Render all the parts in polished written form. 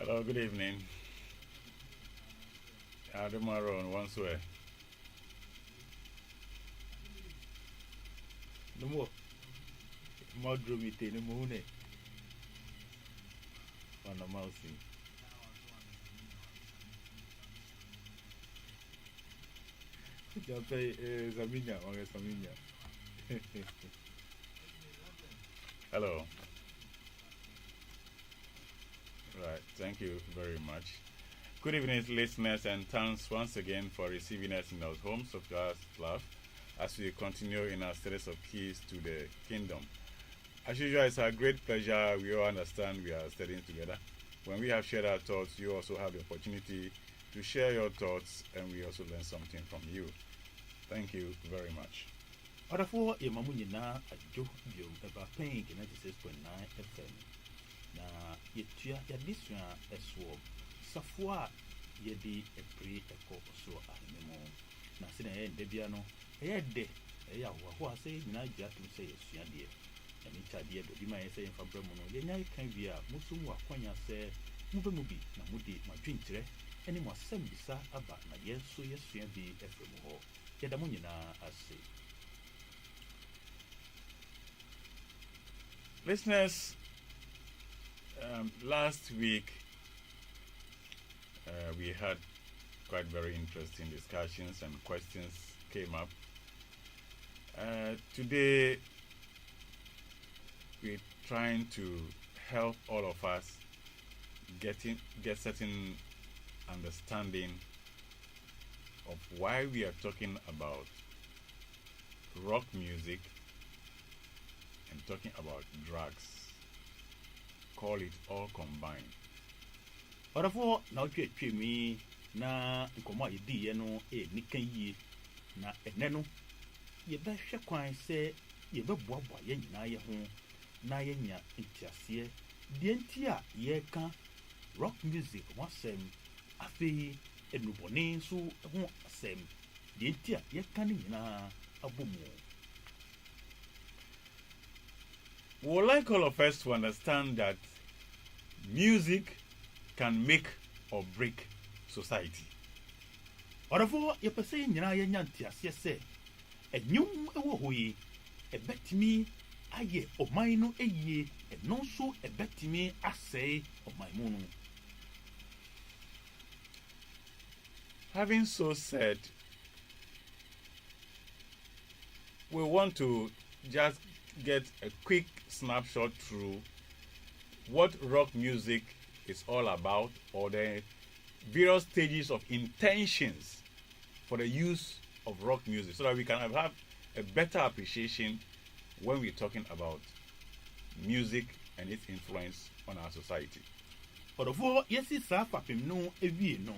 Hello, good evening. Tomorrow on one way. No more. More drumite no more. On a mousey. Jape Zaminya or Saminya. Hello. Right, thank you very much. Good evening, listeners, and thanks once again for receiving us in our homes of God's love as we continue in our series of keys to the kingdom. As usual, it's a great pleasure. We all understand we are studying together. When we have shared our thoughts, you also have the opportunity to share your thoughts, and we also learn something from you. Thank you very much. Orafo Yamamunina Ajo Bio Eba Paying 96.9 FM. Na yetua yadisua eswo safua yedi epre eko so ahememo na sina ye ndebia no de ya ho ase nyina gya tum se yesua de eni tade do bi ma ye se yemfa bramo no ye nyai kan wi a musumu akwanya se mubemu bi na mudi madwinkyere eni mo asem bisa aba na ye so yesua bi efremu ho yeda mo nyina ase. Listeners, last week we had quite very interesting discussions and questions came up. Today we're trying to help all of us get certain understanding of why we are talking about rock music and talking about drugs. Call it all combined. Orafo na otwe mi na nkomo yedi ye no nikan yi na ene no ye be hwe kwan se ye be boaboa ye nyina ye ho na ye nya ntiase de nti a ye ka rock music wasem afei enubone so ho asem de nti a ye ka ni nyina abomu. We would like all of us to understand that music can make or break society. Orafo ye pese nyina ye nya ntiase se enyum ewo hoyi ebetimi aye oman no eye eno so ebetimi asei oman mu no. Having so said, we want to just get a quick snapshot through what rock music is all about, or the various stages of intentions for the use of rock music, so that we can have a better appreciation when we're talking about music and its influence on our society. Orofo yesi sa fapem no ewie no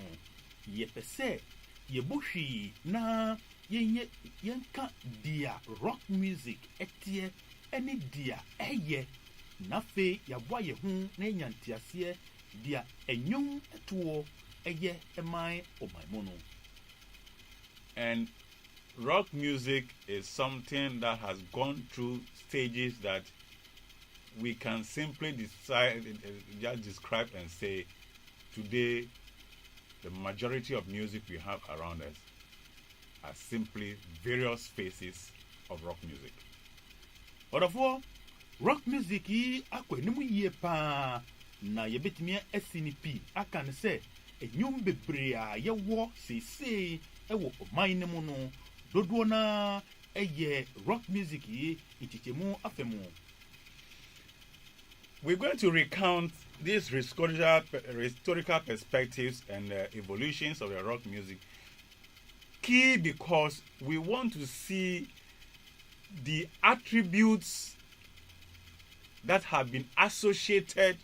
ye pese ye bohwi na yenka dia rock music etie eni dia eye na fe yabwa ye hu na nyantiase dia enyum etuo eye eman omaimono. And rock music is something that has gone through stages that we can simply just describe and say today the majority of music we have around us are simply various phases of rock music. Orofo rock music yi akwanimu yie pa na yebetimi SNP aka ne se enyum bebre a yewo sese ewo oman ne mu no dodo na eye rock music yi itichemu afemu. We're going to recount these historical perspectives and evolutions of the rock music. Key because we want to see the attributes that have been associated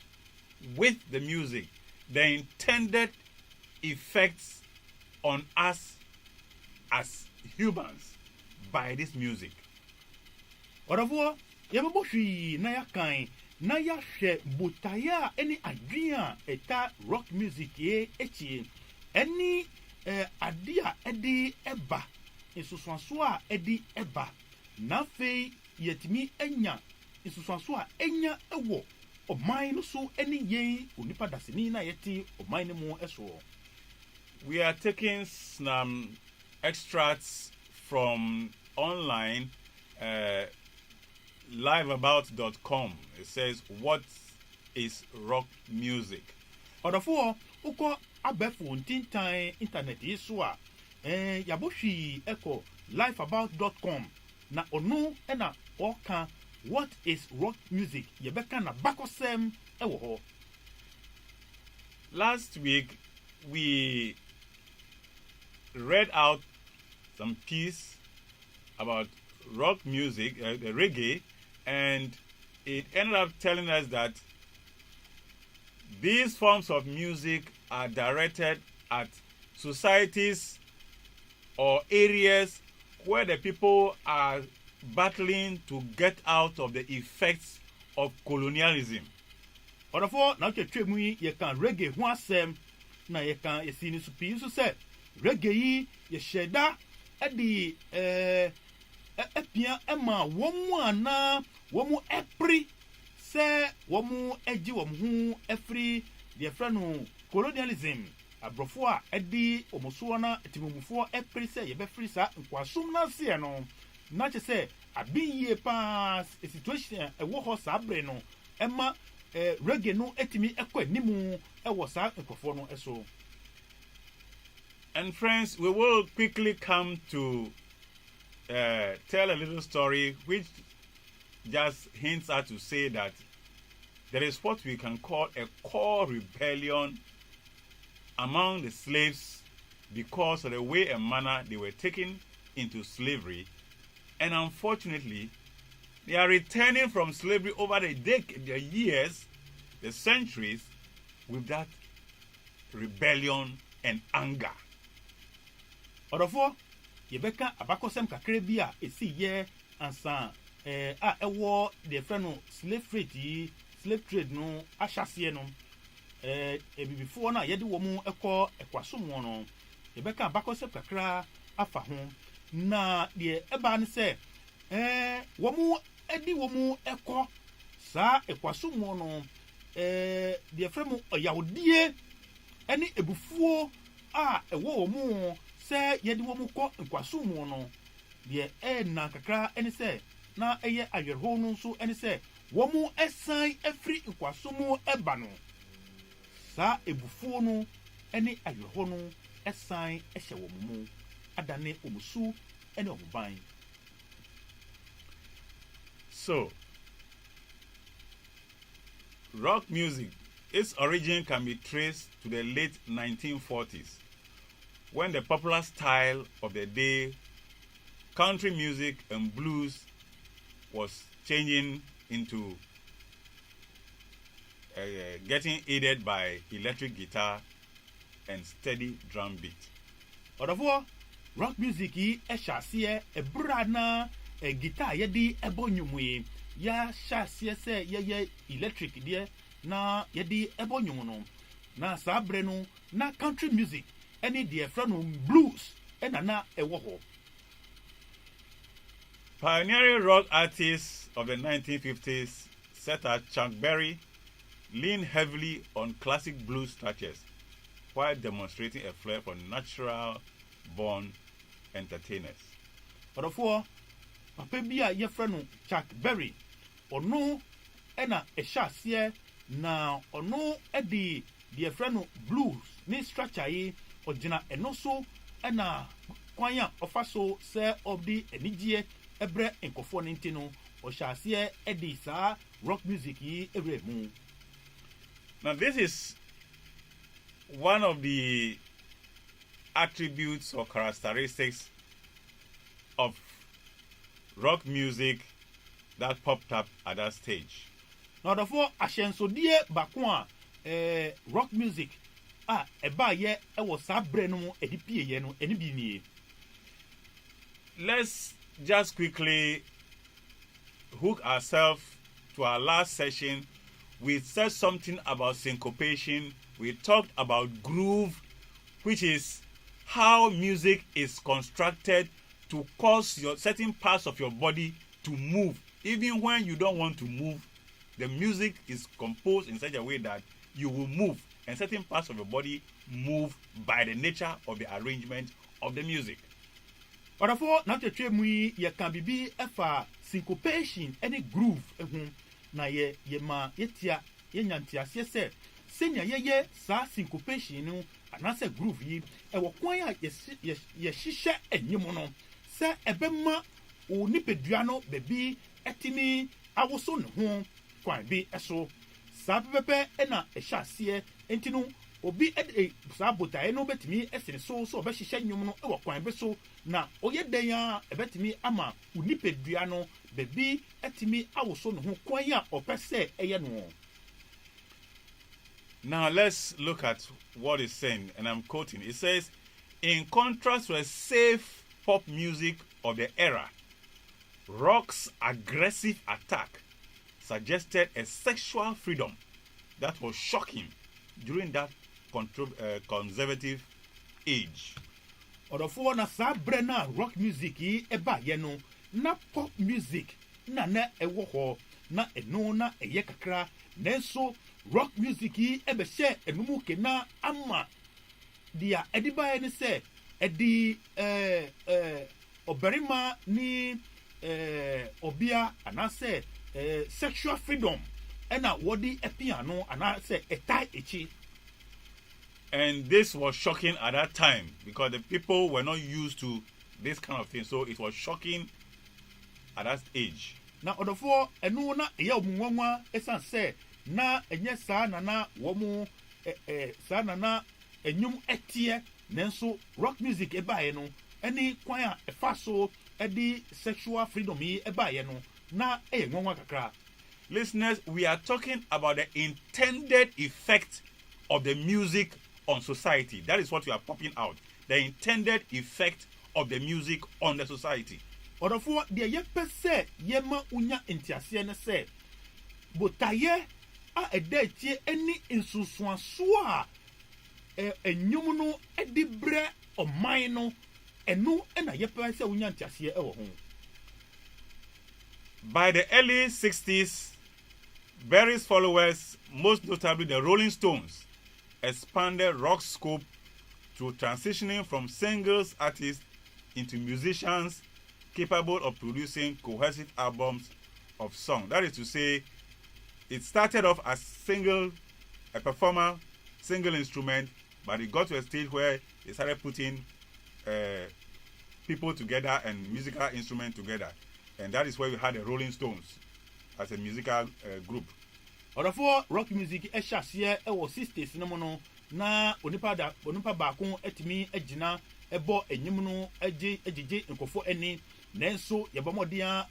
with the music, the intended effects on us as humans by this music. Orafo yebebo hwi na yakan na yahwe botaya eni adwea eta rock music ye echi eni adia edi eba isusuaso a edi eba na fe yetimi enya isusuaso a enya ewo ɔman no so ne yɛn onipa dasani na yɛte ɔman no mu soɔ. We are taking some extracts from online liveabout.com. It says, what is rock music? Ɔdɔfoɔ wokɔ abɛfo ntintan internet yi so a yɛabɔhwii ɛkɔ liveabout.com na ɔno ɛna ɔka what is rock music yɛbɛka na bakɔsɛm ɛwɔ hɔ. Last week we read out some piece about rock music, the reggae, and it ended up telling us that these forms of music are directed at societies or areas where the people are battling to get out of the effects of colonialism. Ɔdɔfoɔ na wotwatwa mu yi yɛka reggae ho asɛm na yɛka yɛsi ne so pii nso sɛ reggae yi yɛhyɛ da de apia ma wɔn mu anaa wɔn mu ɛpere sɛ wɔn mu agye wɔn ho afiri deɛ frɛ no colonialism aborɔfoɔ a ɛde wɔn soɔ na atemmufoɔ ɛpere sɛ yɛbɛfiri saa nkwasom no aseɛ no na kyerɛ sɛ abiyie paa situation a ɛwɔ hɔ saa berɛ no ɛma reggae no etimi ekɔ animu ɛwɔ saa nkɔfoɔ no so. And friends, we will quickly come to tell a little story which just hints at to say that there is what we can call a core rebellion among the slaves because of the way and manner they were taken into slavery, and unfortunately they are returning from slavery over the years, the centuries, with that rebellion and anger. Ɔdɔfoɔ yɛbɛka abakɔsɛm kakra bi a esi yɛ ansa a ɛwɔ deɛ frɛ no slave trade no ahyɛseɛ no ebibifoɔ no a yɛde wɔn kɔ ɛkwasom no yɛbɛka abakɔsɛm kakra afa ho na deɛ ɛbaa ne sɛ wɔn edi wɔn kɔ saa ɛkwasom no deɛ frɛ mo ɔyawdie ɛne ebufuo a ɛwɔ wɔn sɛ yɛde wɔn kɔ nkwasom no deɛ ɛna kakra ɛne sɛ na ɛyɛ ayɛrɛhɔ no nso ɛne sɛ wɔn ɛsan afiri nkwasom ɛba no saa ebufuo no ɛne ayɛrɛhɔ no ɛsan ɛhyɛ wɔn mu adane wɔn su ɛne wɔn ban. So, rock music, its origin can be traced to the late 1940s, when the popular style of the day, country music and blues, was changing into getting aided by electric guitar and steady drum beat. Ɔdɔfoɔ rock music yi ɛhyɛ aseɛ ɛbura na guitar yɛde ɛbɔ nnwom yi yɛahyɛ aseɛ sɛ yɛyɛ electric deɛ na yɛde ɛbɔ nnwom no na saa berɛ no na country music ɛne deɛ frɛ no blues ɛna na ɛwɔ hɔ. Pioneering rock artists of the 1950s, such as Chuck Berry, leaned heavily on classic blues structures while demonstrating a flair for natural-born entertainers. Ɔdɔfoɔ papa bi a yɛfrɛ no Chuck Berry ɔno ɛna ɛhyɛ aseɛ na ɔno ɛde deɛ frɛ no blues ne structure yi ɔgyina ɛno so ɛna kwan a ɔfa so sɛ ɔde anigyeɛ ɛbrɛ nkɔfoɔ no nti no ɔhyɛ aseɛ ɛde saa rock music yi ɛwura mu. Now this is one of the attributes or characteristics of rock music that popped up at that stage. Na ɔdɔfoɔ ahyɛnsodie baako a rock music a ɛbaayɛ ɛwɔ saa berɛ no mu ɛde pieyɛ no ɛne bi nie. Let's just quickly hook ourselves to our last session. We said something about syncopation. We talked about groove, which is how music is constructed to cause your certain parts of your body to move, even when you don't want to move. the music is composed in such a way that you will move, and certain parts of your body move by the nature of the arrangement of the music. Orafo na twetwe mu ye kan bibi efa syncopation any groove ehun na ye ma yetia ye nyantiase se senya ye sa syncopation no anase groove yi ewo kwan a ye hihye enyim no se ebema onipedua no bebi etimi awoso ne ho kwan bi eso sa pepe na ehyaase entinu obi sa botae no betimi esene so be hihye nyum no ewo kwan bi so na oye den ya ebetimi ama unipedua no bebi etimi awoso ne ho kwan a opese eye no. Now let's look at what it's saying, and I'm quoting. It says, in contrast to a safe pop music of the era, rock's aggressive attack suggested a sexual freedom that was shocking during that conservative age. Orofo na sa brena rock music yi eba ye no na pop music na ewo ho na eno na eye kakra nenso rock music yi ebe hye enumu kena ama dia ediba ne se edi oberima ni obia anase sexual freedom ena wodi epiano anase etai echi. And this was shocking at that time because the people were not used to this kind of thing. So it was shocking at that age. Na odofo enu na eya omunwanwa esan se na enye sa na womu sa na enyum etie nenso rock music ebaye no eni kwan a efa so edi sexual freedom yi ebaye no na enwanwa kakra. Listeners, we are talking about the intended effect of the music on society. That is what we are popping out. The intended effect of the music on the society. Odofo de ye pese ye ma unya entiase ne se botaye a edatie eni insusuaso a enyum no edibre oman no enu na ye pese unya entiase ewo ho. By the early 60s, various followers, most notably the Rolling Stones, expanded rock's scope through transitioning from singles artists into musicians capable of producing cohesive albums of song. That is to say, it started off as a performer, single instrument, but it got to a stage where they started putting people together and musical instruments together. And that is where we had the Rolling Stones as a musical group. Orafo rock music ehyasie ewo 60s no no na onipa baako etimi agina ebo enyim no agege nkofo eni nenso yebomodian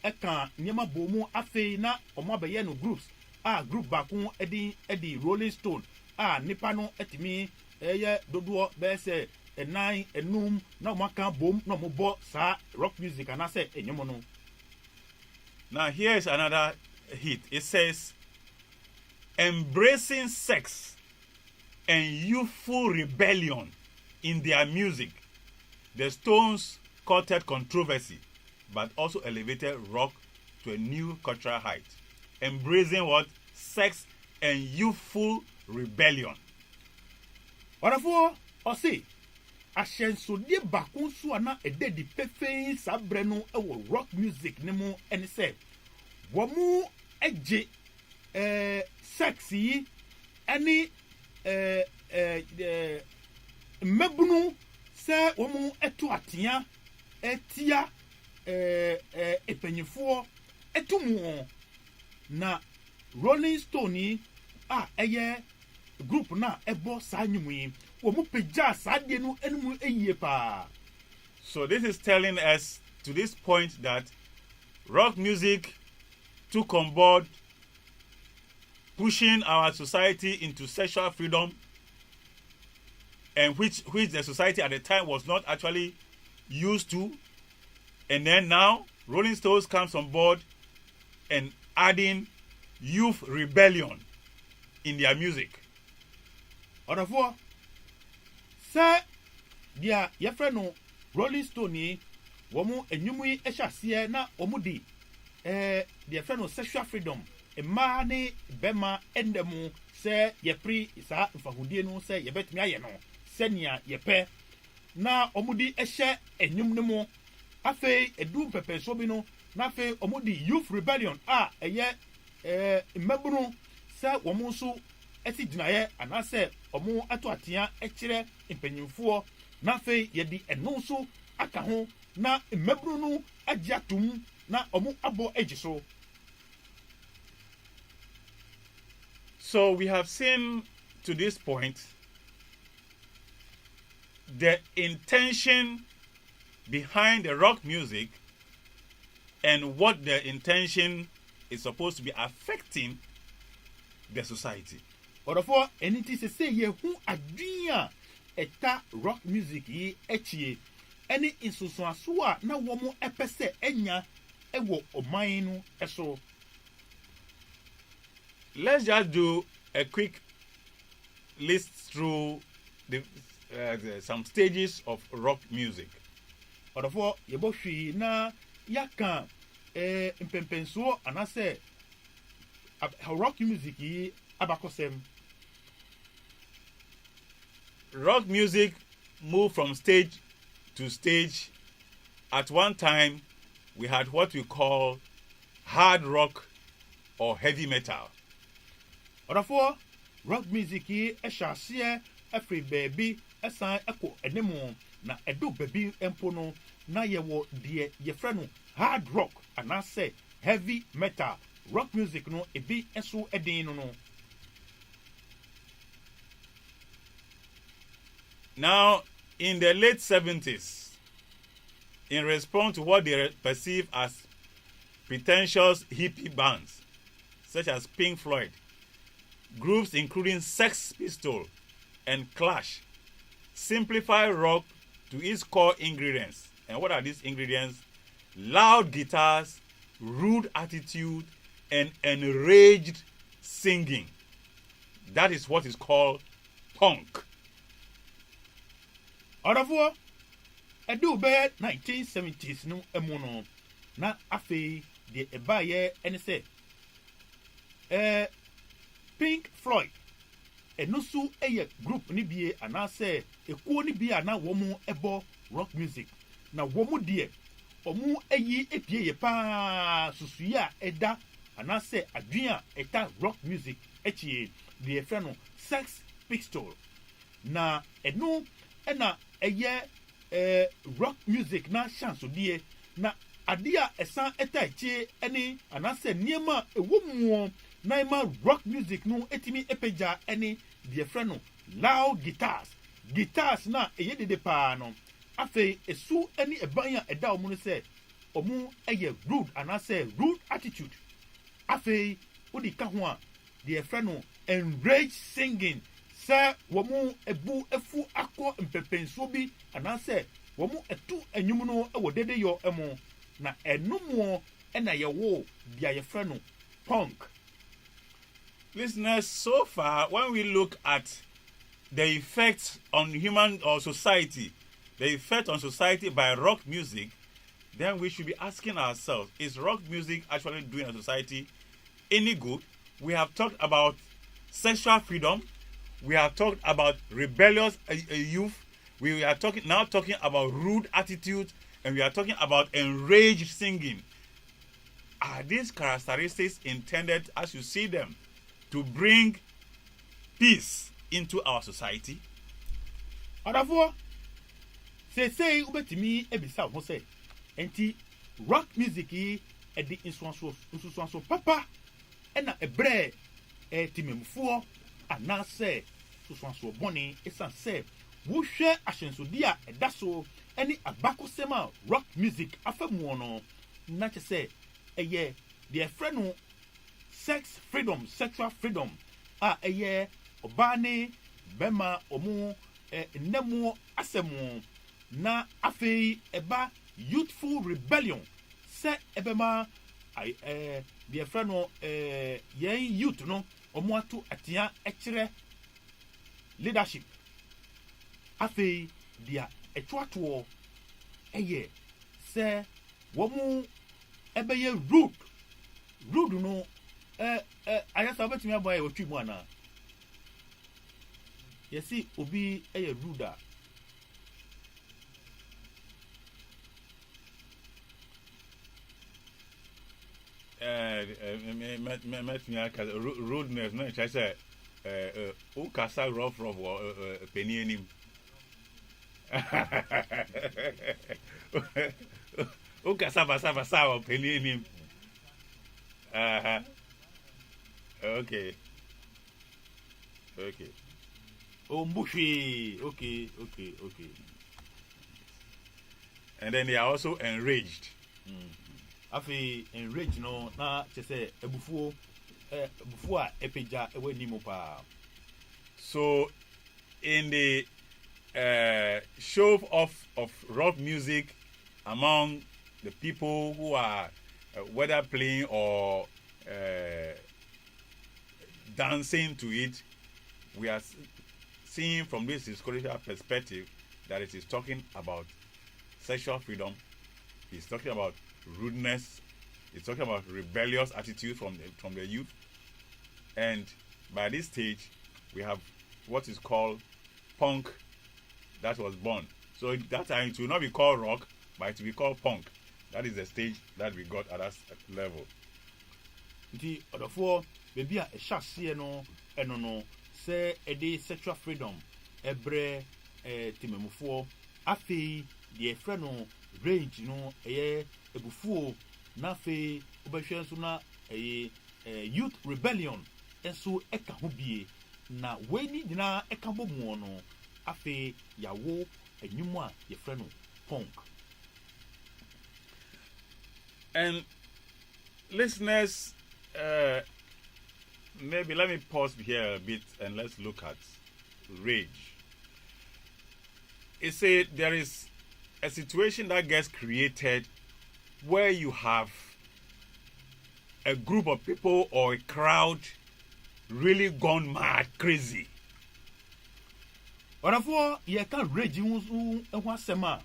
eka nyema bomu afei na omo abaye no groups group baako edi Rolling Stone nipa no etimi eye dodo be se enan enum na omo kan bom na omo bo sa rock music anase enyim no. Now here is another hit. It says, embracing sex and youthful rebellion in their music, the Stones courted controversy but also elevated rock to a new cultural height. Embracing what? Sex and youthful rebellion. Orafo osi ahyensode bakun so ana ededi pefein sabre no ewo rock music ne mu ene se womu eje sexy any mebunu se womu etu atia etia epanyifo etumu na Rolling Stone eye group na ebo sa nyumu womu peja sa de no enmu eyiye pa. So this is telling us to this point that rock music took on board pushing our society into sexual freedom, and which the society at the time was not actually used to. And then now Rolling Stones comes on board and adding youth rebellion in their music. Orafo sa dia yefre no Rolling Stone womu enyumu ehyasie na omudi dia friend no sexual freedom mmaa ne bɛma ɛnda mu sɛ yɛpere saa mfahudie no sɛ yɛbɛtumi ayɛ no sɛnea yɛpɛ na ɔmode ɛhyɛ enyum no mu afei edu mpɛpɛso bi no na afei ɔmode youth rebellion a ɛyɛ mmabunu sɛ wɔn nso ɛsi gyinaeɛ anaasɛ wɔn ato atea ɛkyerɛ mpanyinfoɔ na afei yɛde ɛno nso aka ho na mmabunu no agye atum na wɔn abɔ agye so. So we have seen to this point the intention behind the rock music and what the intention is supposed to be affecting the society. Ɔdɔfoɔ ɛni ti sese yɛhu adwin a ɛta rock music yi akyie ɛne nsosoaso a na wɔn ɛpɛ sɛ ɛnya ɛwɔ ɔman no ɛso. Let's just do a quick list through some stages of rock music. Ɔdɔfoɔ yɛbɔ hwii na yaka mpɛmpɛnsoɔ anaasɛ rock music yi abakɔsɛm. Rock music moved from stage to stage. At one time, we had what we call hard rock or heavy metal. Ɔdɔfoɔ rock music yi ɛhyɛ aseɛ ɛfiri baabi ɛsan ɛkɔ ɛnemu na ɛdo baabi mpo no na yɛwɔ deɛ yɛfrɛ no hard rock anaasɛ heavy metal. Rock music no ebi ɛso ɛden no. Now, in the late 70s, in response to what they perceive as pretentious hippie bands, such as Pink Floyd, groups including Sex Pistols and Clash simplify rock to its core ingredients. And what are these ingredients? Loud guitars, rude attitude, and enraged singing. That is what is called punk. Ɔdɔfoɔ ɛdu bɛyɛ 1970s no ɛmu no na afei deɛ ɛbaayɛ ɛne sɛ Pink Floyd ɛno nso ɛyɛ group ne bie anaasɛ ekuo ne bie a na wɔn ɛbɔ rock music na wɔn deɛ wɔn ayi epie yɛ paa susuyi a ɛda anaasɛ adwin a ɛta rock music ɛkyie deɛ ɛfrɛ no Sex Pistols na ɛno ɛna ɛyɛ rock music na hyɛnsodeɛ na adeɛ a ɛsan ɛta akyie ɛne anaasɛ nneɛma a ɛwɔ mu na ɛma rock music no ɛtumi ɛpagya ɛne deɛ ɛfrɛ no loud guitars na ɛyɛ dede paa no afei esu ɛne ɛban a ɛda wɔn no sɛ wɔn ɛyɛ rude anaasɛ rude attitude afei wodi ka ho a deɛ ɛfrɛ no enraged singing sɛ wɔn ebu efu akɔ mpɛpɛnsuo bi anaasɛ wɔn ɛtu enyim no ɛwɔ dede yɔ ɛmo na ɛnum ɛna yɛwɔ deɛ yɛfrɛ no punk. Listeners, so far when we look at the effect on human or society, the effect on society by rock music, then we should be asking ourselves, is rock music actually doing a society any good? We have talked about sexual freedom. We have talked about rebellious youth. We are talking about rude attitude, and we are talking about enraged singing. Are these characteristics intended, as you see them, to bring peace into our society? Ɔdɔfoɔ seesei wobɛtumi ebisa ho sɛ enti rock music yi ɛde nsuanso papa ɛna ɛbrɛ timemfoɔ anaasɛ nsuanso bɔne ɛsan sɛ wohwɛ ahyɛnsode a ɛda so ɛne abakɔsɛm a rock music afa mu no na kyɛ sɛ ɛyɛ deɛ ɛfrɛ no sexual freedom a ɛyɛ ɔbaa ne bɛma ɔmo nnɛmo asɛm na afei ɛba youthful rebellion sɛ ɛbɛma deɛ ɛfrɛ no yɛn youth no ɔmo ato atea ɛkyerɛ leadership afei deɛ ɛtoatoɔ ɛyɛ sɛ wɔn ɛbɛyɛ rude no ayasa betimi aboy otwi mu ana yesi obi ruda rudeness no I say who kasa rough penny enim who kasa basa penny enim okay Ombushi. Okay. And then they are also enraged. Afi enraged no na chese ebufuo a epeja ewe nimo pa. So in the show off of rock music among the people who are whether playing or dancing to it, we are seeing from this historical perspective that it is talking about sexual freedom, it's talking about rudeness, it's talking about rebellious attitude from the youth, and by this stage we have what is called punk that was born. So at that time it will not be called rock, but it will be called punk. That is the stage that we got at that level. The other four maybe a chassis no say a sexual freedom ebre timemufo afi the friend no range no ebufuo na fe obehwe so na youth rebellion enso eka ho bie na weni dina eka bomu no afi yawo enyumu a ye friend no punk. And listeners, maybe let me pause here a bit and let's look at rage. It said there is a situation that gets created where you have a group of people or a crowd really gone mad, crazy. Orafo ye kan rage nso ehwo asema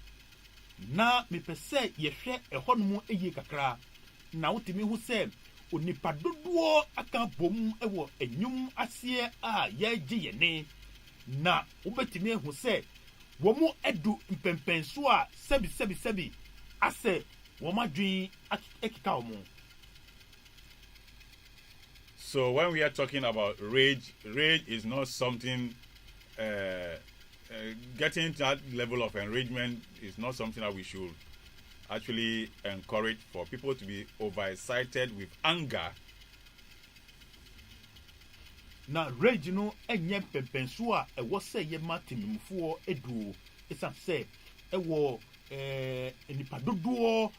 na mepese ye hwe ehonmu eye kakra na wotimi hu se onipa dodoɔ aka bom ewo enyum asie a yeje yene na wobetimi hu se womu edu mpempenso a sebi ase womadwen ekika omo. So when we are talking about rage is not something getting to that level of enragement is not something that we should actually encourage for people to be overexcited with anger. Na rage no enye pempenso a ewo se ye matimimfo edu esan se ewo enipa dodoɔ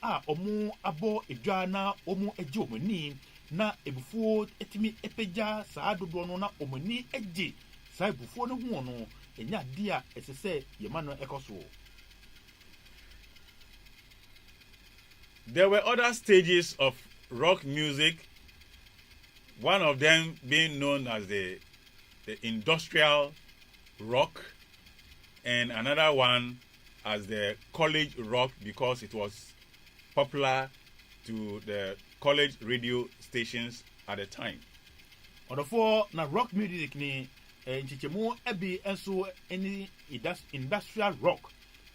a omu abo edwa na omu eje omani na ebufuo etimi epeja saa dodoɔ no na omani eje saa ebufuo no ho no enya dia esese ye ma no ekoso. There were other stages of rock music, one of them being known as the industrial rock, and another one as the college rock because it was popular to the college radio stations at the time. Therefore, na rock music ni nchichemu ebi enso any industrial rock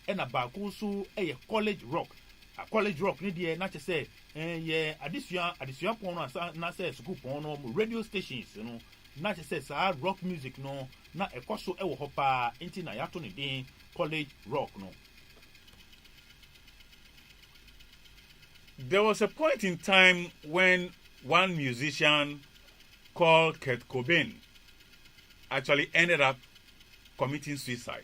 and abako so college rock. A college rock ni die na che say ye adisua pon no na say school pon no radio stations no na che say sa rock music no na ekoso ewo ho pa enti na yato ne din college rock no. There was a point in time when one musician called Kurt Cobain actually ended up committing suicide.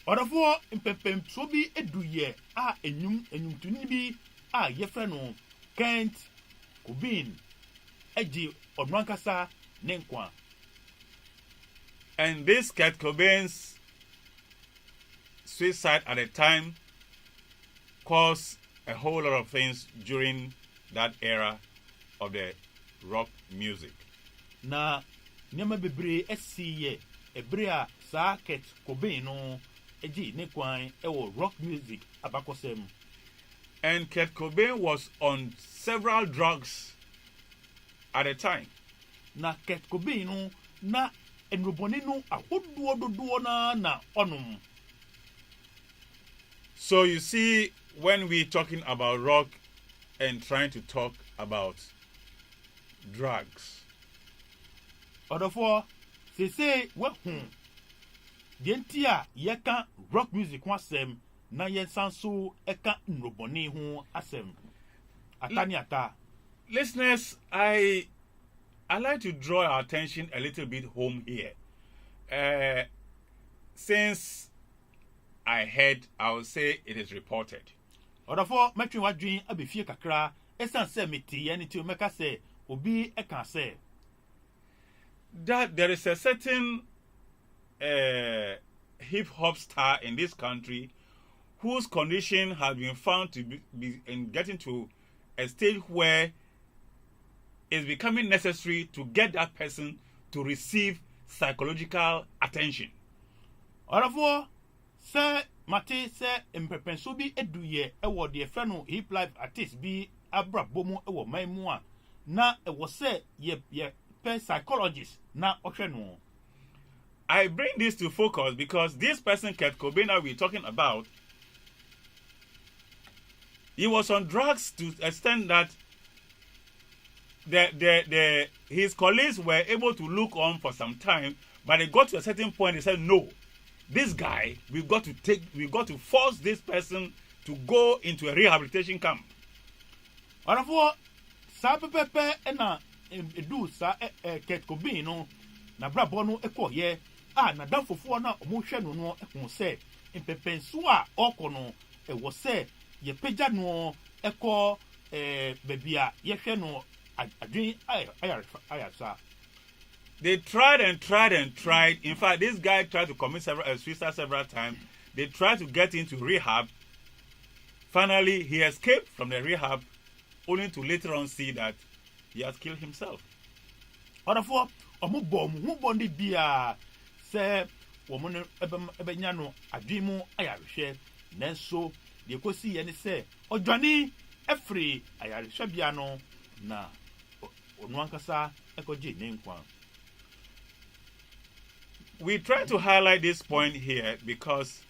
Orafo impempem so bi eduye a enyumtuni bi a yefre no Kurt Cobain eji odwankasa ne nkwa. And this Kurt Cobain's suicide at the time caused a whole lot of things during that era of the rock music. Na nyama bebre esiye ebrea sa Kurt Cobain no eji ne kwan ewo rock music abakosem. And Kurt Cobain was on several drugs at a time. Na Kurt Cobain no na enroboni no ahodoɔ dodoɔ na ɔnom. So you see, when we're talking about rock and trying to talk about drugs, ɔdɔfoɔ sese wehu deɛ nti a yɛka rock music ho asɛm na yɛnsan so ɛka nroboni ho asɛm ata ne ata. Listeners, I like to draw our attention a little bit home here. Since I heard, I will say it is reported. Ɔdɔfoɔ mɛtwe wadwen abɛfie kakra ɛsan sɛ mete yɛn ne ti mɛka sɛ obi ɛka sɛ that there is a certain hip-hop star in this country whose condition has been found to be in getting to a stage where it's becoming necessary to get that person to receive psychological attention. Ɔdɔfoɔ sɛ mate sɛ mpɛpɛnso bi eduyɛ ɛwɔ deɛ fɛ no hip life artist bi abrabɔ mu ɛwɔ man mu a na ɛwɔ sɛ yɛ pɛ psychologist na ɔhwɛ no. I bring this to focus because this person, Kurt Cobain, that we're talking about, he was on drugs to the extent that his colleagues were able to look on for some time, but they got to a certain point. They said, "No, this guy, we got to force this person to go into a rehabilitation camp." Ɔdɔfoɔ saa pɛpɛpɛ ɛna edu saa Kurt Cobain no na brabɔ no ɛkɔyɛ a nadamfofoɔ na ɔmo hwɛ no no ɛho sɛ mpɛpɛnso a ɔkɔ no ɛwɔ sɛ yɛpagya no ɛkɔ baabi a yɛhwɛ no adwen ayaresa. They tried and tried and tried. In fact, this guy tried to commit suicide several times. They tried to get into rehab. Finally, he escaped from the rehab, only to later on see that he has killed himself. Ɔdɔfoɔ ɔmo bɔ ɔmo ho bɔ ne bia sɛ wɔn no ɛbɛnya no adwen mu ayarehwɛ nanso deɛ ekosi yɛ ne sɛ ɔdwane ɛfiri ayarehwɛbea no na ɔno ankasa ɛkɔgye ne nkwa. We try to highlight this point here because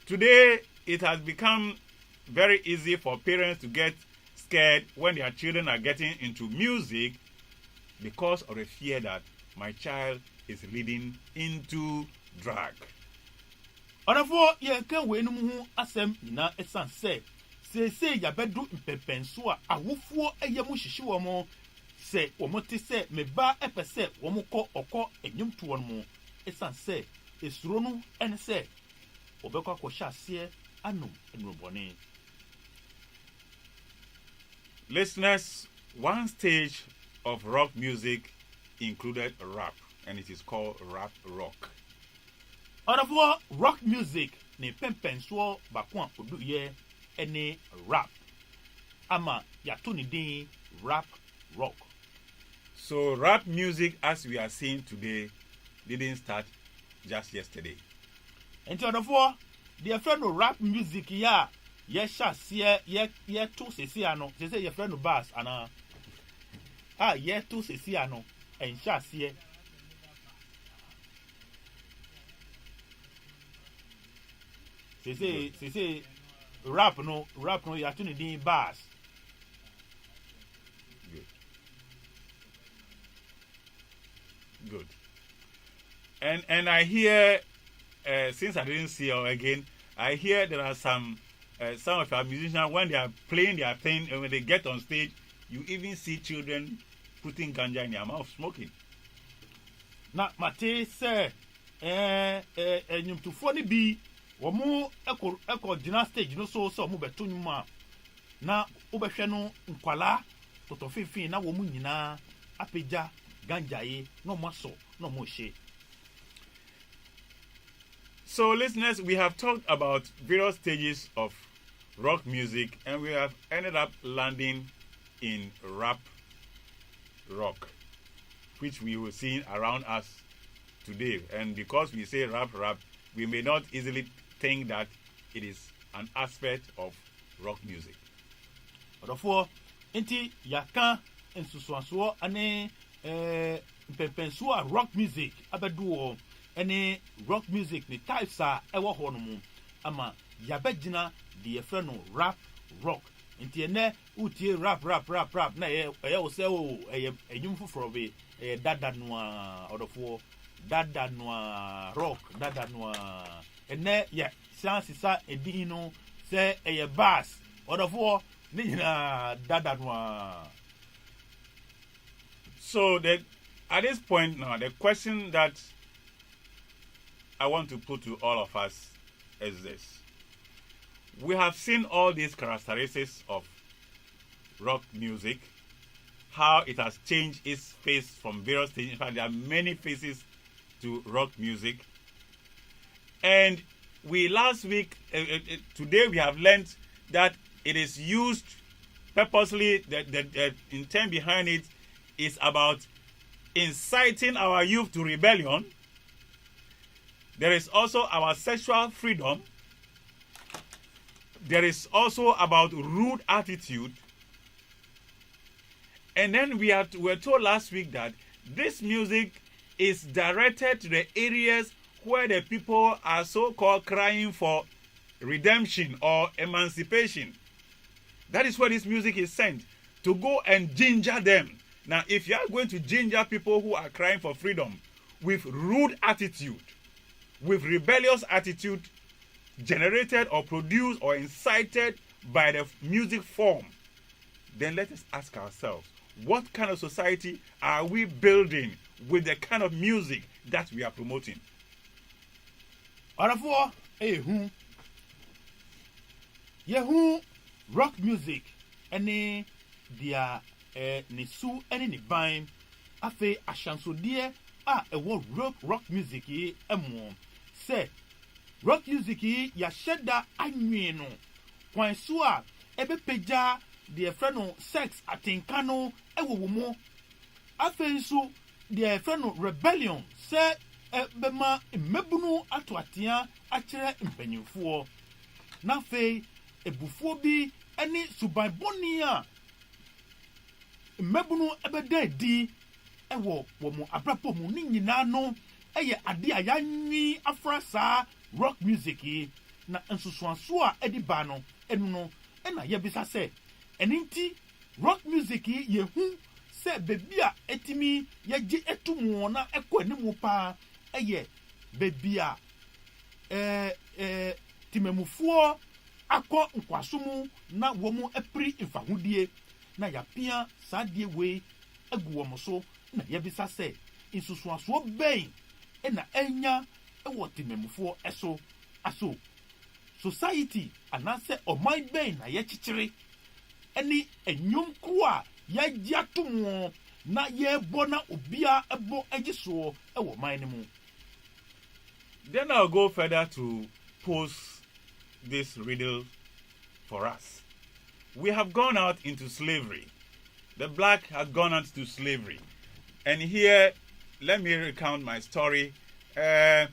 today it has become very easy for parents to get scared when their children are getting into music because of the fear that my child is leading into drug. Ɔdɔfoɔ yɛka wei no mu ho asɛm nyinaa ɛsan sɛ seesei yɛbɛdo mpɛpɛnso a awofoɔ ɛyɛ mu hyehye wɔ mo sɛ wɔn te sɛ meba ɛpɛ sɛ wɔn kɔ ɔkɔ enyimtoɔ no mu ɛsan sɛ esuro no ɛne sɛ wɔbɛkɔ akɔhyɛ aseɛ anom enurobɔne. Listeners, one stage of rock music included rap, and it is called rap rock. Ɔdɔfoɔ rock music ne pɛmpɛnsoɔ baako a oduyɛ ɛne rap ama yato ne din rap rock. So rap music, as we are seeing today, didn't start just yesterday. Nti ɔdɔfoɔ deɛ fɛ no rap music yɛ a yɛhyɛ aseɛ yɛto sesi ano sese yɛfrɛ no bass ana a yɛto sesi ano ɛnhyɛ aseɛ. Sese rap no yɛato ne din bass. Good. And I hear, since I didn't see her again, I hear there are some of our musicians, when they are playing their thing and when they get on stage, you even see children putting ganja in their mouth, smoking. Na mate sɛ enyimtofoɔ ne bi wɔn ɛkɔ gyina stage no so sɛ wɔn bɛto nnwom a na wobɛhwɛ no nkwalaa tɔtɔfeefee na wɔn nyinaa apagya ganja yi na wɔn asɔ na wɔn rehyɛ. So listeners, we have talked about various stages of rock music and we have ended up landing in rap rock, which we will see around us today. And because we say rap, we may not easily think that it is an aspect of rock music. Ɔdɔfoɔ nti yaka nsusuasoɔ ane mpɛmpɛnsoɔ a rock music abɛdo wɔ ɛne rock music ne types a ɛwɔ hɔ no mu ama yɛabɛgyina deɛ yɛfrɛ no rap rock nti ɛnɛ wotie rap na ɛyɛ wo sɛ o ɛyɛ ɛnwom foforɔ bi ɛyɛ dada noa ɔdɔfoɔ dada noa rock dada noa ɛnɛ yɛ san sisa edin no sɛ ɛyɛ bass ɔdɔfoɔ ne nyinaa dada noa. So at this point now, the question that I want to put to all of us is this. We have seen all these characteristics of rock music, how it has changed its face from various things. In fact, there are many faces to rock music. And last week, today we have learned that it is used purposely, the intent behind it is about inciting our youth to rebellion. There is also our sexual freedom. There is also about rude attitude. And then we were told last week that this music is directed to the areas where the people are so-called crying for redemption or emancipation. That is where this music is sent, to go and ginger them. Now, if you are going to ginger people who are crying for freedom with rude attitude, with rebellious attitude generated or produced or incited by the music form, then let us ask ourselves, what kind of society are we building with the kind of music that we are promoting? Arafoɔ ehu yehu rock music ɛne dia ne su ɛne ne ban afei ahyɛnsodeɛ a ɛwɔ rock music yi ɛmo sɛ rock music yi yɛahyɛ da anwee no kwan so a ɛbɛpagya deɛ ɛfrɛ no sex atenka no ɛwɔ wɔ mu afei nso deɛ ɛfrɛ no rebellion sɛ bɛma mmabunu ato atea akyerɛ mpanyinfoɔ na afei ebufuo bi ne subanbɔni a mmabunu ɛbɛda adi ɛwɔ wɔn abrabɔ mu ne nyinaa no ɛyɛ ade a yɛanwi afra saa rock music yi na nsusuaso a ɛde ba no ɛno no ɛna yɛbisa sɛ ɛne nti rock music yi yɛhu sɛ beebi a ɛtumi yɛgye ɛto mu na ɛkɔ anim paa ɛyɛ beebi a timamufoɔ akɔ nkwaso mu na wɔn apiri mfahodie na yɛapia saa adeɛ wei agu wɔn so na yɛbisa sɛ nsusuasoɔ bɛn ɛna ɛnya ɛwɔ timamufoɔ ɛso aso society anaasɛ ɔman bɛn na yɛkyekyere ɛne ɛnwom koro a yɛagye ato mu na yɛrebɔ na obia ɛbɔ agye soɔ ɛwɔ ɔman no mu. Then I'll go further to pose this riddle for us. We have gone out into slavery. The black has gone out to slavery. And here, let me recount my story. A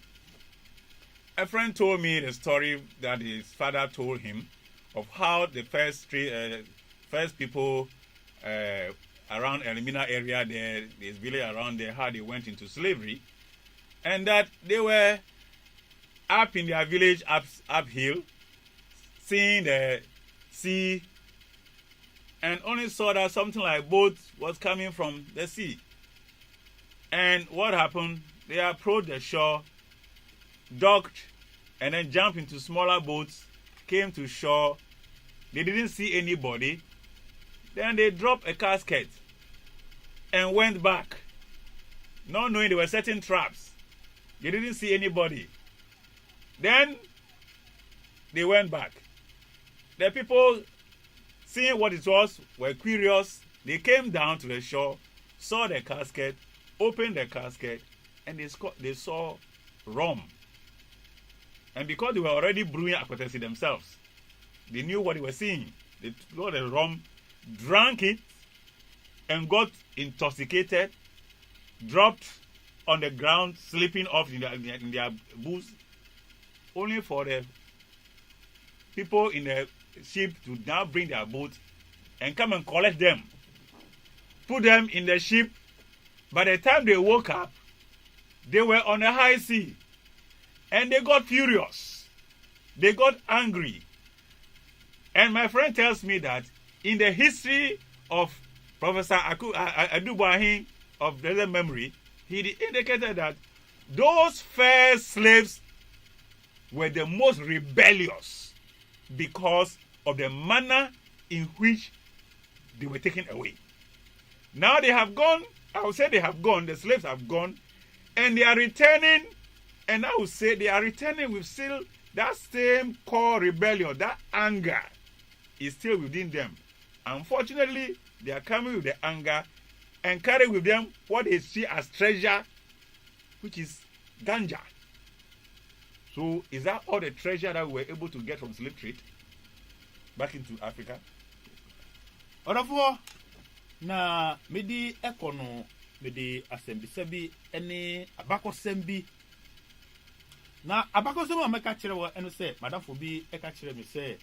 friend told me the story that his father told him of how the first people around Elimina area, this village around there, how they went into slavery. And that they were up in their village, uphill, seeing the sea, and only saw that something like boat was coming from the sea. And what happened? They approached the shore, docked, and then jumped into smaller boats, came to shore. They didn't see anybody. Then they dropped a casket and went back, not knowing there were setting traps. They didn't see anybody. Then they went back. The people, seeing what it was, were curious. They came down to the shore, saw the casket, opened the casket, and they saw rum. And because they were already brewing akwetesi themselves, they knew what they were seeing. They got the rum, drank it, and got intoxicated, dropped on the ground, sleeping off in their boots, only for the people in the ship to now bring their boat and come and collect them. put them in the ship. By the time they woke up, they were on a high sea. And they got furious. They got angry. And my friend tells me that in the history of Professor Adubuahin of blessed memory, he indicated that those first slaves were the most rebellious because of the manner in which they were taken away. Now they have gone, I would say they have gone, the slaves have gone, and they are returning, and I would say they are returning with still that same core rebellion, that anger is still within them. Unfortunately, they are coming with the anger and carry with them what they see as treasure, which is ganja. So is that all the treasure that we were able to get from slave trade back into Africa? Orafo na medi ekono medi asembisa bi ene abakosem bi na abakosem ameka kire wo eno se madam fo bi eka kire me se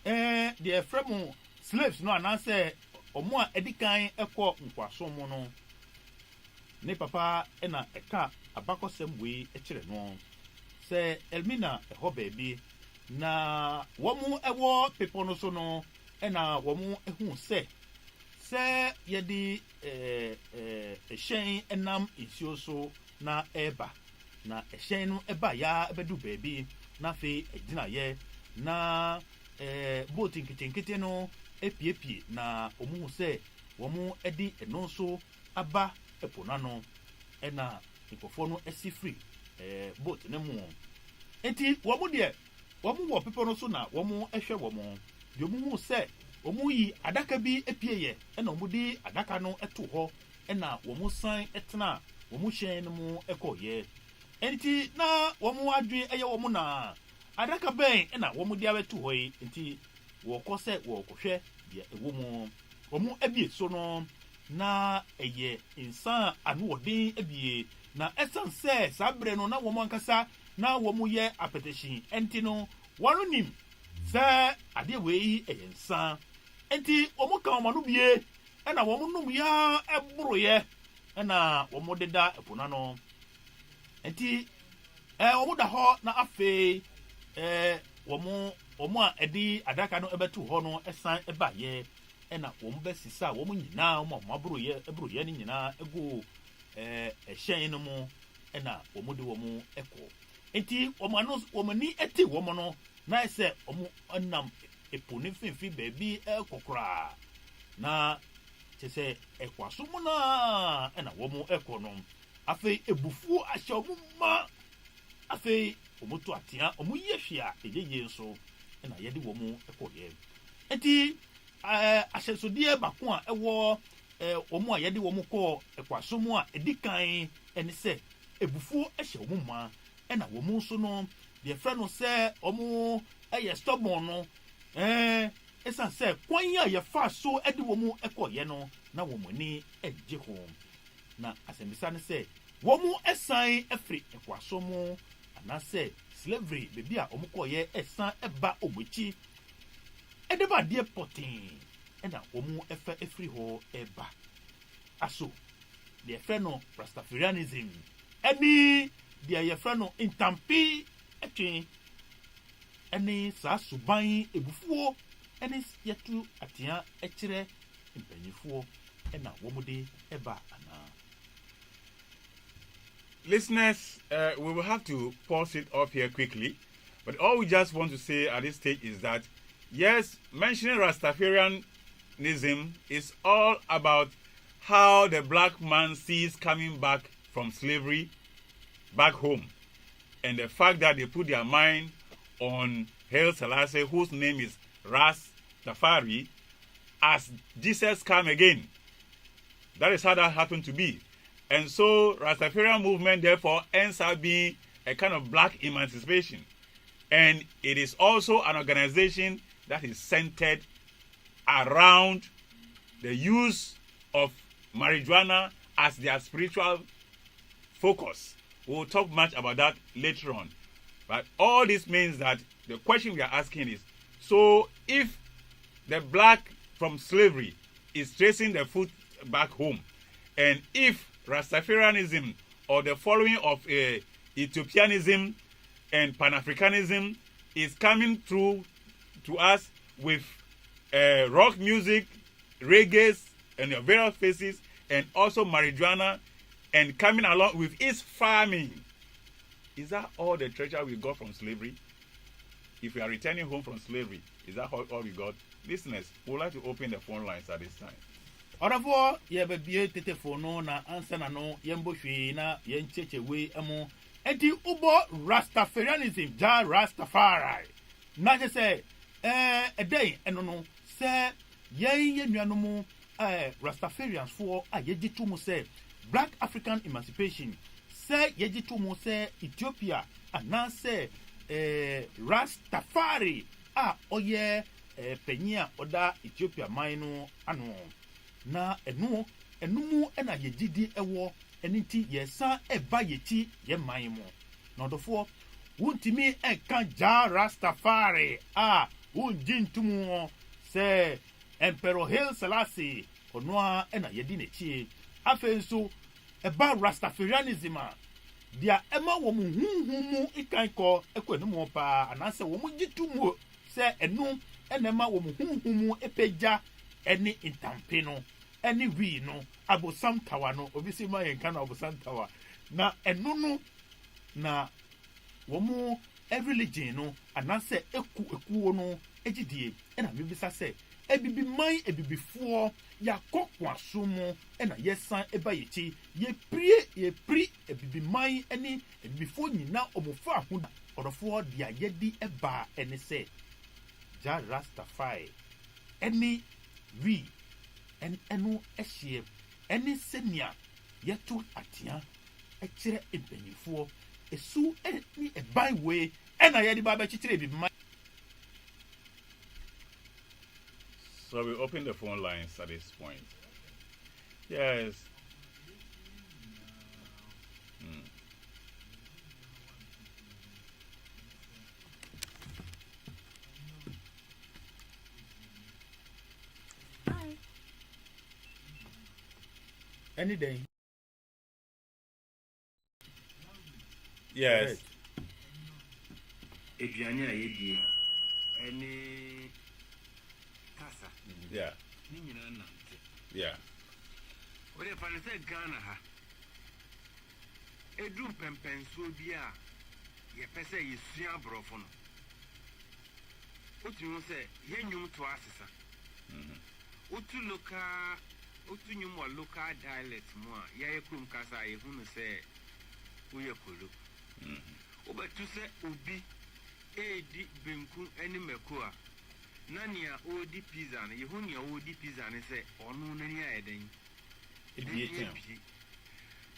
the fremu slaves no anase omo a edikan ekọ nkwaso mu no ne papa ena eka abakosem we ekire no se elmina eho baby na womu ewo pepo no so no ena womu ehu se yedi ehyen enam nsuo so na eba na ehyen no eba ya ebedu baby na fe egina ye na boat nkete no epiepie na omu se womu edi eno so aba epona no ena nkofo no esi free boat ne mu enti womu de womu wo pepo no so na womu ehwe womu de omu se omu yi adaka bi epieye ena omu di adaka no eto ho ena womu san etena womu hyen no mu ekoye enti na womu adwe eye womu na adaka ben ena womu di abeto ho yi enti wo kose wo kohwe de ewomu womu ebie so no na eye insan anu odin ebie na esanse sabre no na womu ankasa na womu ye apetition enti no waronim se ade we eye nsan enti omo kan omo no bie ena womo num ya eboro ye ena womo deda epona no enti omo da ho na afi womo a edi adaka no ebetu ho no esan eba ye ena womo besisa womo nyina omo aboro ye ni nyina ego ehyen no mu ena womo de womo eko enti womo ni eti womo no na ese omo anam eponi finfi baby kokora na chese ekwaso mu na ena womo ekono afi ebufu ahye omo ma afi omo to atia omo yehwea eyeye so ena yede womo ekoye enti ahyesodie bako a ewo omo a yede womo ko ekwaso mu a edikan ene se ebufu ahye omo ma ena womo so no de frɛ no se omo eye stubborn no esa se kwan ya ye fa so edi wo mu ekoye no na wo mani eje ho na asembisa ne se wo mu esan efri ekwaso mu ana se slavery bebi a omukoye esan eba omuchi edeba die potin ena wo mu efa efri ho eba aso de efre no Rastafarianism eni de ye efre no intampi etwen eni sa suban ebufuo eni yetu atia ekire mpanyifuo ena womude eba ana. Listeners, we will have to pause it up here quickly, but all we just want to say at this stage is that yes, mentioning Rastafarianism is all about how the black man sees coming back from slavery back home, and the fact that they put their mind on Haile Selassie, whose name is Rastafari, as Jesus come again. That is how that happened to be. And so Rastafarian movement therefore ends up being a kind of black emancipation. And it is also an organization that is centered around the use of marijuana as their spiritual focus. We will talk much about that later on. But all this means that the question we are asking is, so if the black from slavery is tracing the back home. And if Rastafarianism or the following of Ethiopianism and Pan-Africanism is coming through to us with rock music, reggae, and various faces, and also marijuana, and coming along with its farming, is that all the treasure we got from slavery? If we are returning home from slavery, is that all we got? Listeners, we would like to open the phone lines at this time. Oravo ye be telephone na answer na no yembo hwe na yencheche we emo enti ubo Rastafarianism ja Rastafari na je say edey eno no say ye nuanom Rastafarians for ayejitu mu say Black African Emancipation say yejitu mu say Ethiopia ana say Rastafari oye penya oda Ethiopia mine ano na enu mu na yegidi ewo eniti yesa eba yeti ye man mu na odofo wuntimi enka ja Rastafari wunji ntumu se Emperor Haile Selassie ono na yedi nechi afenso eba Rastafarianism dia ema wo mu hunhumu ikanko ekwenum pa anase wo mu gitumu se enu enema wo mu hunhumu epeja eni intampe no eni wi no abosam tawa no obisi ma yenka na abosam tawa na enu no na wo mu religion no anase ekuo no ejidie ena mebisa se ebibi man ebibifuo ya kokwa sumo ena yesan eba yechi ye pri ebibi man eni ebibifuo nyina omofa ho odofo dia yedi eba ene se ja Rastafari eni wi enu ehye eni senia yeto atia ekire ebenyifuo esu eni eban we ena yedi ba ba chichire ebibi man. So we open the phone lines at this point. Yes. Hi. Any day. Yes. Eduane a yedie ene kasa Yeah. ni nyina nante Yeah. ore fa se Ghana ha edu pempenso bi a ye pese yesua brofo no otu se yenyum to asesa otu nyum wa local dialect mo a ye krum kasa ye hunu se uye kolo obetu se obi edi benku eni meko a nania odi pizza na yehunia odi pizza ne se onu nani ayeden Ebi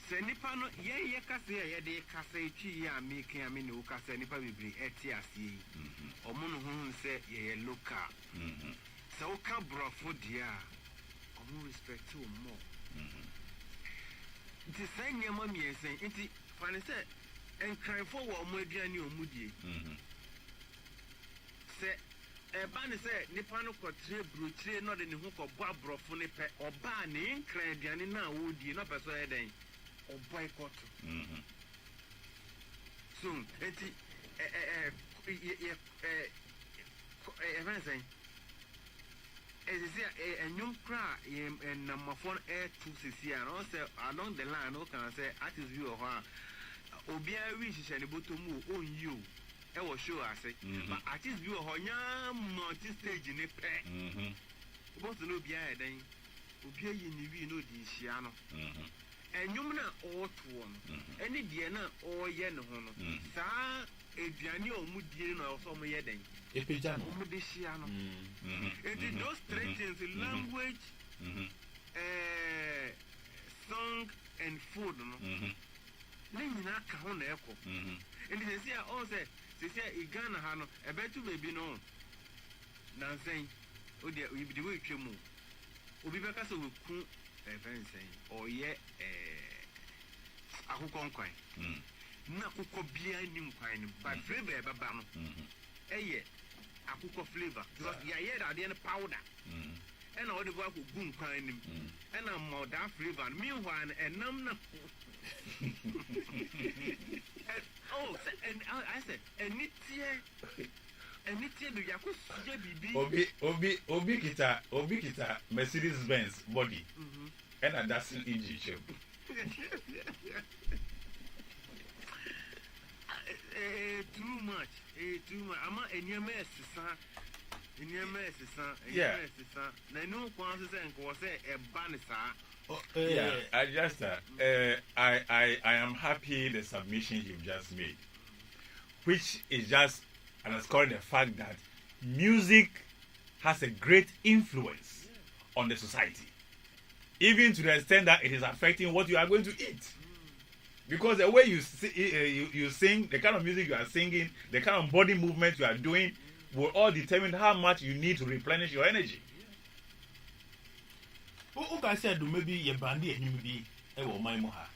se nipa no ye kase ye de kase twi ya make ya me ne wo kase nipa bibiri eti asie omo no hu se ye local se wo ka brofo dia omo respect wo mo nti se nyama miensen nti fane se enkraifo wo omo aduane omudie se eba ne se nipa no kotre brochire no de ne ho ko bo abrofo ne pe oba ne nkran aduane na wodi no pe so eden o boycott so enti evansen enyum kra namafon to sisia no se along the line no can say artist view ho a obi a wi hihye ne botomu on you e wo show ase but artist view ho nya multi stage ne pe both no bia eden obi ayi ni wi no di hia no enyum na o to no eni die na o ye ne ho no saa eduane o mu die no so mo ye den epeja no mo de hia no it those three things language song and food no na nyina ka ho na eko enti se sia o se Ghana ha no ebetu baby no nansen o de obi de we twemu obi beka se we ku evensen o ye akukọ nkwan na akukọ bia ni nkwan ni but flavor baba no eye akukọ flavor because ya ye da de powder and all the work with boom crying, and I'm more that flavor. Meanwhile, and num. Oh, and I said, and it's here. And it's here, the Yakus, Obi kita Mercedes Benz body, and that's an engine show. Too much. I'm a near mess, son. In your mess, son. Yeah. I know Kwanzaa and Kwase a banner. Yeah, I am happy the submission you've just made, which is just underscoring the fact that music has a great influence on the society, even to the extent that it is affecting what you are going to eat. Because the way you sing, the kind of music you are singing, the kind of body movement you are doing, will all determine how much you need to replenish your energy. Uka said maybe ye bandi e him bi e wo man mo ha.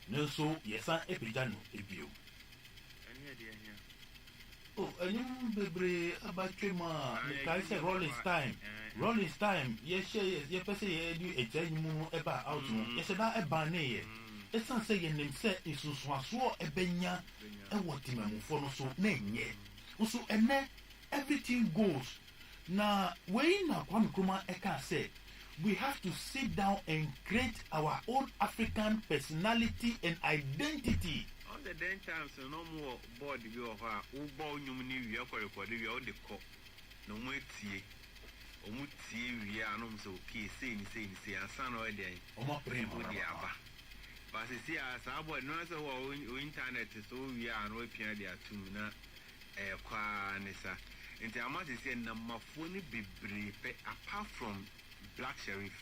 No so yesa epija no ebio. Oh, anyum bebre abatwema ka say Rolling time. Ye share ye pese ye du ejanyimu e ba out no. Ye se da e ban ne ye. E san say ye nim say isusuaso e benya e wo timamufo no so na enye. So ene everything goes. Na we na Kwame Nkrumah e ka say we have to sit down and create our own African personality and identity. On the den times, no more board you of our ball you knew for recording your the cock. No more tea. Omuti, we are no so key, saying, and son or day. Oma primo. But I see as I would not so internet, so we are no piano to na a quanessa. And I must say, number phone be brief apart from Black Sheriff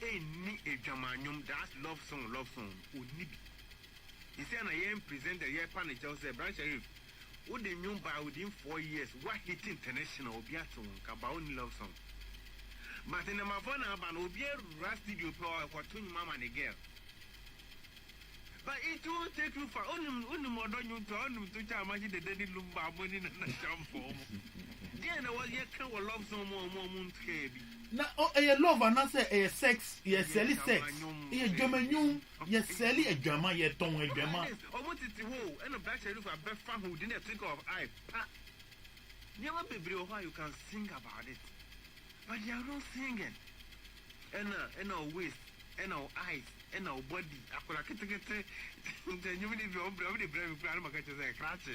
ain't need a Jamanium, that's love song, would need. He said, I am presenter, yeah, Panic, say, Black Sheriff, would they know by within 4 years what hit international Biaton, Kabaoni love song. But in my phone, I'll be a rusty you power for 20 mama and a girl. But it won't take you for only more than you to own to tell me the daddy lumba money and a jump for. Yeah, was yet can love some more moon baby. Now, a love and I say a sex, yes, selly sex. A German, yes, selly a German, yet tongue a German. I wanted to go and a Black Sheriff a best fan who didn't think of I. Never be real how you can sing about it. But you are not singing. And our waist, and our eyes, and our body. I could get it. You will be the brave plan of a crash.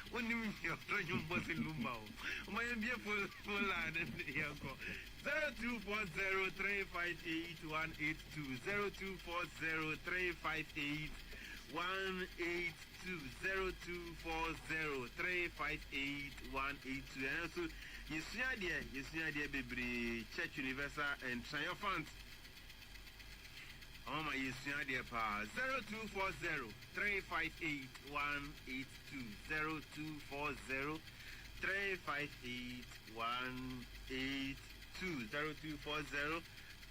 When you are trying boss in Lumbao, my beautiful lad and here go 0240-358-182 0240-358-182 0240-358-182 and also you see idea baby Church Universal and Triumphant. Oh my, you see idea pa 0240-358-182 0240-358-182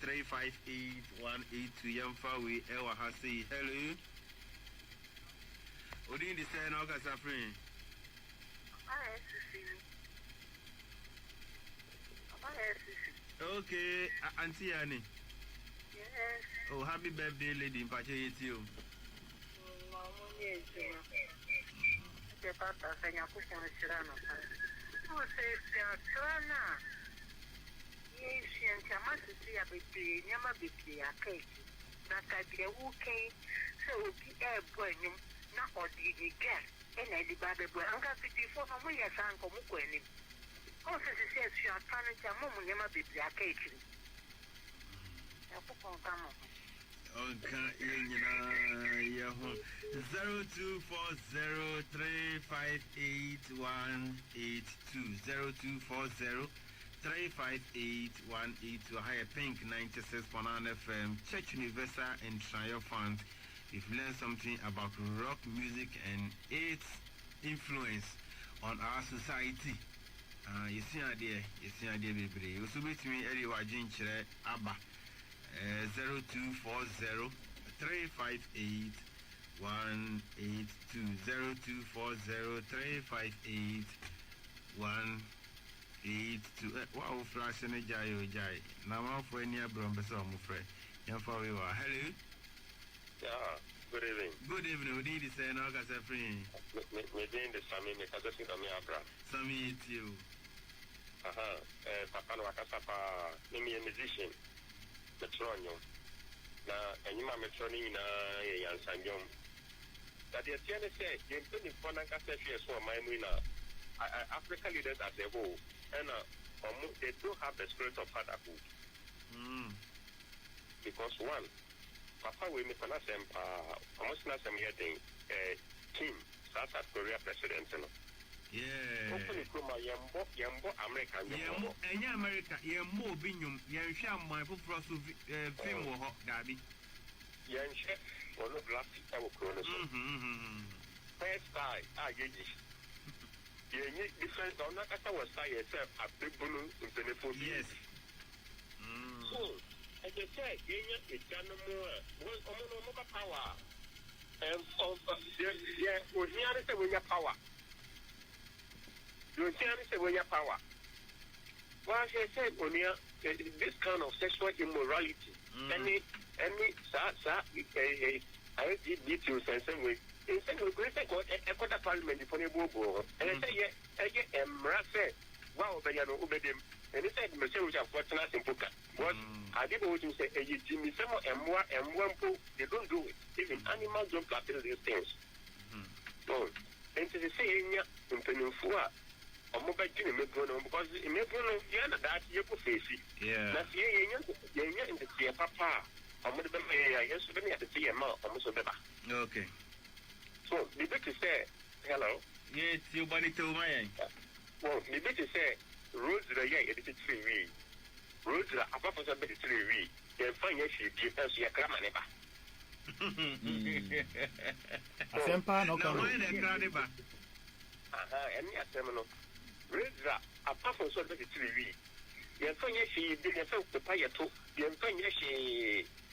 0240-358-182 Yamfa we ewa ha say hello. Odin the say no ka suffering. Okay, Auntie Annie. Yes. Oh, happy birthday, lady. In fact, it's you. The papa said, "I'm pushing the children." Who says, "Children, yes, and Chama to see a baby, Yama baby, a cake. Not a dear who came, so be a boy, not or did you get? And I did bad boy. I'm going to be for my son, Komukwani. Also, she says, you are trying to tell Mom, Yama baby, a cake. Okay, 0240-358-182 Higher Pink 96.9 FM Church Universal and Triumphant. If you learn something about rock music and its influence on our society, you see idea, baby. You also meet me earlier, Abba. 0240-358-182 0240-358-182 Wow, flash and a jai. Now, I'm for any abroad, some friend. Young for you are. Hello. Yeah, good evening. Good evening. We need to say, no, because I'm free. Maybe in the Sami, make a dozen of me abra. Some eat you. Papa Wakasapa, name a musician, Metronio. Now, and you are Metroning in Sanjom. That the Tiana said, you put in Fonaka years for my winner. African leaders as a whole, and they do have the spirit of fatherhood. Because one, Papa will make an almost not some getting Kim, South Korea president. Yeah. Hopefully, Yambo, American. Yeah, America, Yambo, Binum, Yansham, my for film or hot daddy. Yansham, or no black our chronos. First time, I get this. You different on that as I was saying yourself a big balloon in the phone. Yes. So, as I said, it's done more power. And yeah, we're here to win your power. You're here to win your power. Well, as I said, when you this kind of sexual immorality, any, I did beat you in some way. Instead of going to a quarter parliament for the bobo, and I say, I get a miracle. Wow, they are over them. And he said, Monsieur, which are fortunate in Puka. What I did what you say, a Jimmy, some and one po, they don't do it. Even animals don't practice these things. So, and to say, in Peninsula, or mobile gym, because in Metrono, the other that you could face it. Yeah. That's you're in the Tia Papa. I'm going to be yesterday at the TMA, almost a better. Okay. So, the bit is say, hello. Yes, you body to my end. Well, the bit is say, roads are yeah, it's 3 weeks. Roads are apart from the 3 weeks. They're fine, yes, you give us your grammar never. Asempa no come. And yes, seminal. Roads are apart from the 3 weeks. You're fine, yes, you did yourself to pay a two. You're fine, yes,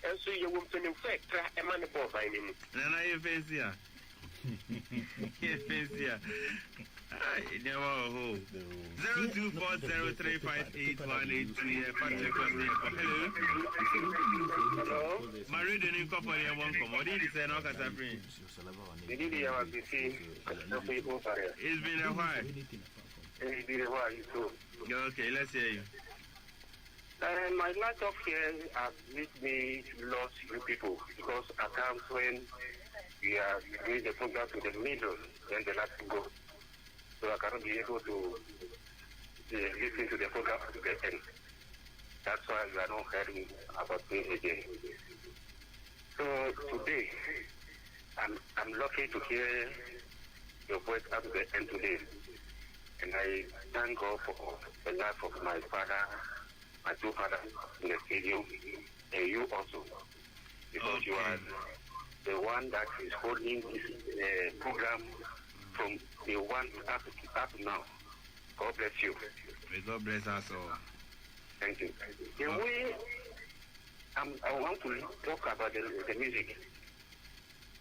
and so you won't finish a man above my name. Then I face here. Yes, here. I never hold 0240358183. Hello. Marie didn't call for your one commodity. It's an orchestra. It's been a while. It's been a while. Okay, let's hear you. My last of here has made me lost few people because at times when we are doing the program to the middle, then the last go. So I cannot be able to listen to the program to the end. That's why we are not hearing about me again. So today, I'm lucky to hear your voice up to the end today. And I thank God for the life of my father, my two fathers in the stadium, and you also. Because you are the one that is holding this program from the one up now. God bless you. May God bless us all. Thank you. The way I want to talk about the music.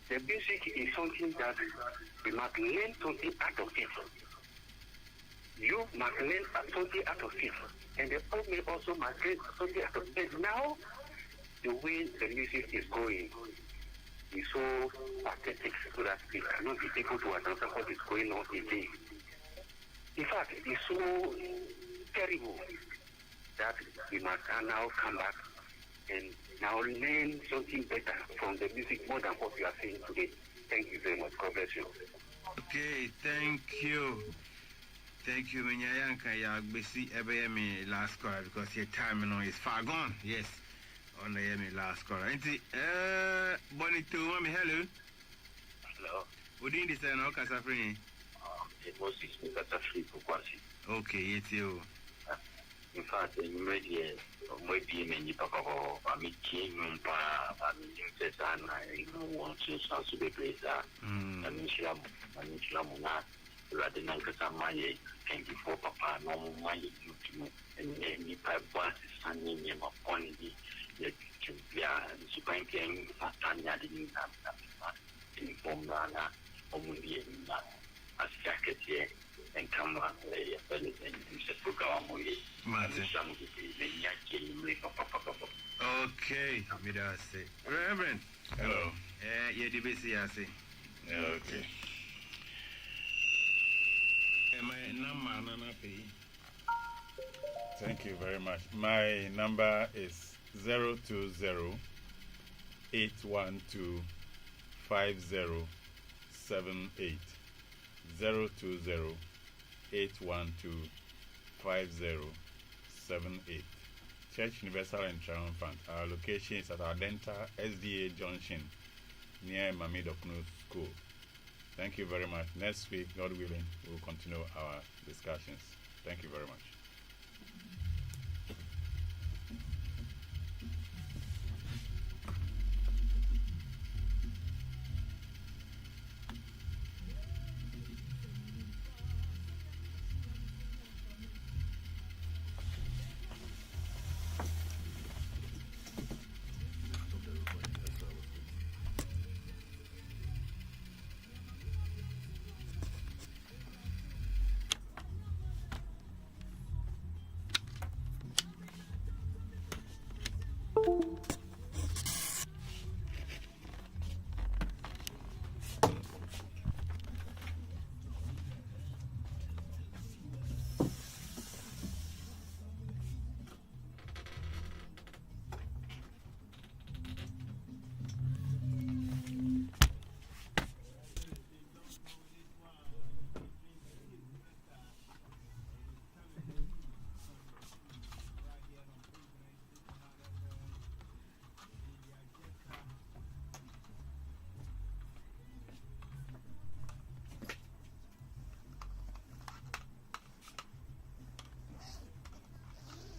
The music is something that we must learn something out of it. You must learn something out of it. And the public also must learn something out of it. Now, the way the music is going is so pathetic so that we cannot be able to understand what is going on today. In fact, it is so terrible that we must now come back and now learn something better from the music more than what we are saying today. Thank you very much. God bless you. Okay, thank you. Thank you, Minyayanka. Ya basi ebeyemi last call because your time is far gone. Yes. On the last call. Bonito, mami, hello. Hello. What do you say now, Kasafri? It was Kasafri for Kwasi. Okay, it's you. In fact, you made it. Maybe many papa or me king pa and I want to also be praised. And Mishlamuna rather than Kasamaye. Thank you for papa. No money you and any pipe was standing in my pony. Yet you are supporting Tanya in Formana, only in a jacket here. and come on, and say, program away. Okay, Midase. Reverend. Hello. Yeah, the busy, I say. Okay. Thank you very much. My number is 020 812 5078. 020 812 5078. Church Universal and Triumphant. Our location is at Ardenta SDA Junction near Mamidokno School. Thank you very much. Next week, God willing, we'll continue our discussions. Thank you very much.